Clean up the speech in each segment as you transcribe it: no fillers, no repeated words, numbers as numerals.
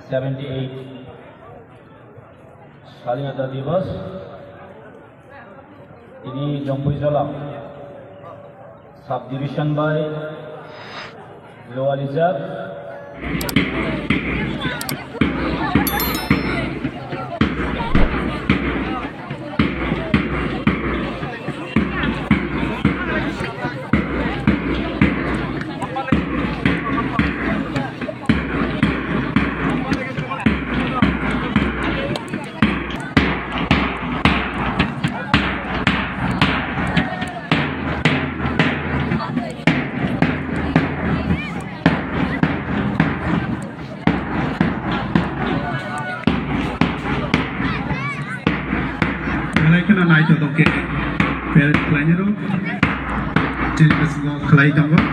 78 স্বাধীনতা দিবস তিনি Jampuijala sub division by lower reserve naik untuk ke parent planner jadi semua kelai tambah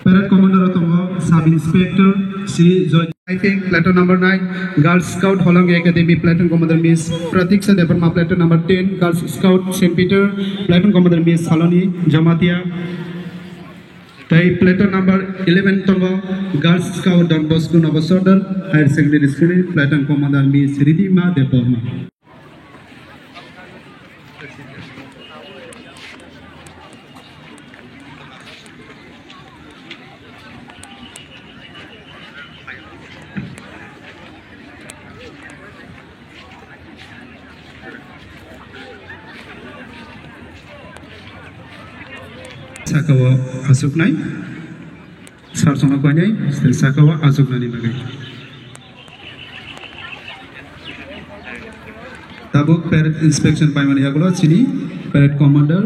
Parade Commander Otomo, Sub Inspector Sri Joy, I think Platoon number 9, Girls Scout Holong Academy, Platoon Commander Miss Pratiksha Deparma, Platoon number 10, Girls Scout St. Peter, Platoon Commander Miss Saloni Jamatia, Tai Platoon number 11 Tomo, Girls Scout Don Bosco Nova Sodal, Higher Secondary School, Platoon Commander Miss Ridima Deparma. Sakawa Asuknai, Sarsona Kwanai, still Sakawa Asuknani Magai. Tabuk Parade Inspection Paimani Aglo, Chini, Parade Commander.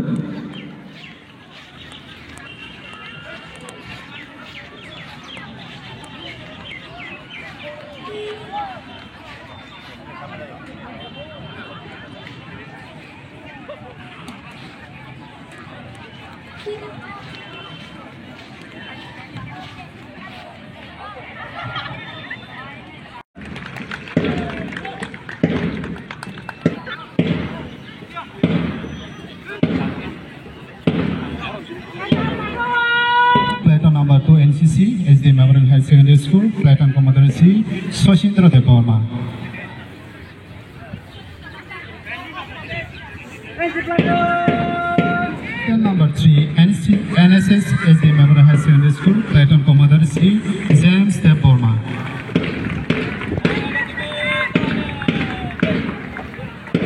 Platoon number 2 NCC SD Memorial High Secondary School, Platoon Commander C. Soshindra Deparma. Platoon number 3 NSS SD Memorial High Secondary School, Platoon Commander C. James Deparma.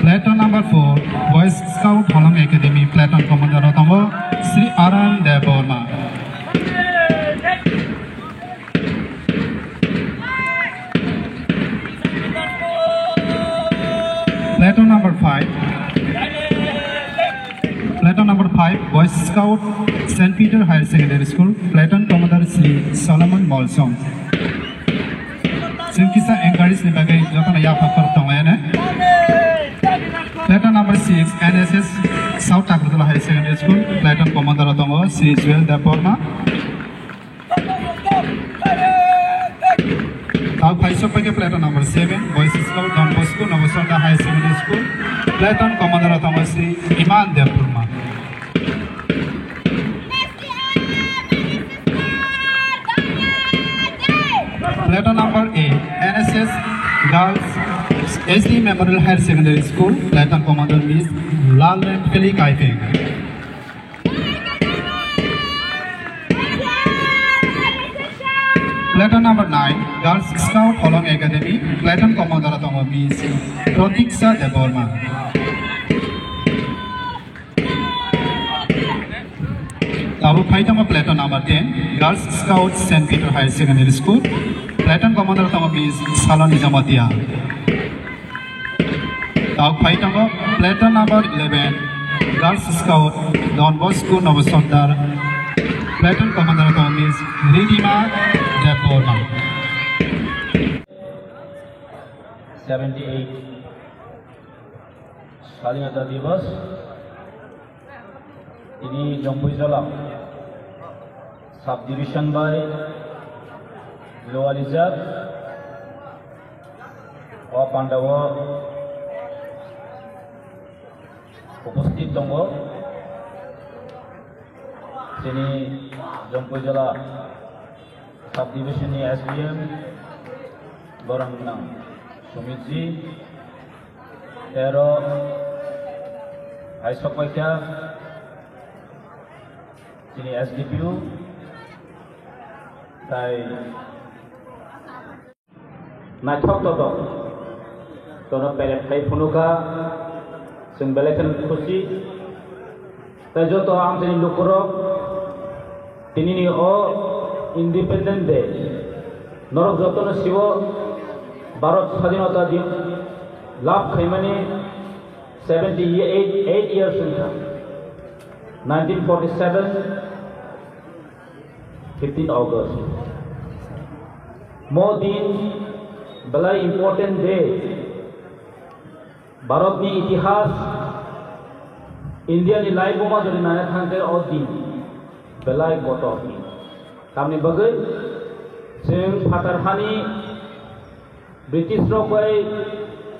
Platoon number 4 Boys Scout Holong Academy, Platoon Commander Otomo Sri Aran Deparma. Platoon number 5 Boys Scout St. Peter Higher Secondary School, Platoon Commander Sri Solomon Molsong. Singkisa encourage ni bagai jotana ya faktor tongayana. Platoon number 6 NSS South Agrodala High Secondary School, Platoon Commander Otomo Sri Joel Deparma. Now Paisopake Platoon number 7 Boys Scout Don Bosco Nova Sodal High Secondary School, Platoon Commander Otomo Sri Iman Deparma. Platoon number 8 NSS Girls SD Memorial Higher Secondary School, Platoon Commander Miss Lalren Philly Kaipeng. Platoon number 9 Girls Scout Holong Academy, Platoon Commander Otomo Miss Pratiksha Deparma. Tabu Paitama Platoon number 10 Girls Scout St. Peter Higher Secondary School, Platoon Commander Otomo Miss Saloni Jamatia. Tabu Paitama Platoon number 11 Girls Scout Don Bosco Nova Sodal Platoon Commander of Miss Ridima Deborah. 78 স্বাধীনতা দিবস ini Jomboy Jalak Sub Division by Loalizat O Pandawa উপস্থিত দङ sini Jomboy Jalak Sub Division ni SDM Borang Menang Sumitji Tero Aisok Waika sini SDPU tai Naithok Todok Tono Peret Kai Phunuka Sing Belekan Khusi Tai Joto Am Sini Lukurok Tinini O Independent Day Norok Jotono Siwo Bharat Swazhinota Din Labh Khaimani 78 years Sunka 1947 15 August Mo din Balai important day Bharat ni itihas India ni lai boma jodi naya thangter o din Balai goto Kamni bagai Sing Phatar Hani British Rokai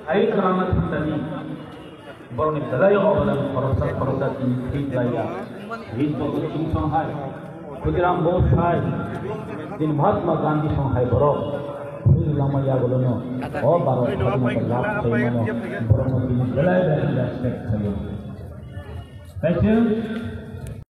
Air Keramat Tani Boroni Balai Obalan Khorosa Tin Laya Hit Bokut Sing Songhai Khudiram Bose Hai Din Mahatma Gandhi Songhai Borok Hudi Lama Yagolono O Bharat Swazhinota Labh Khaimano Borono Tin Balai Respect Khayo Thank you.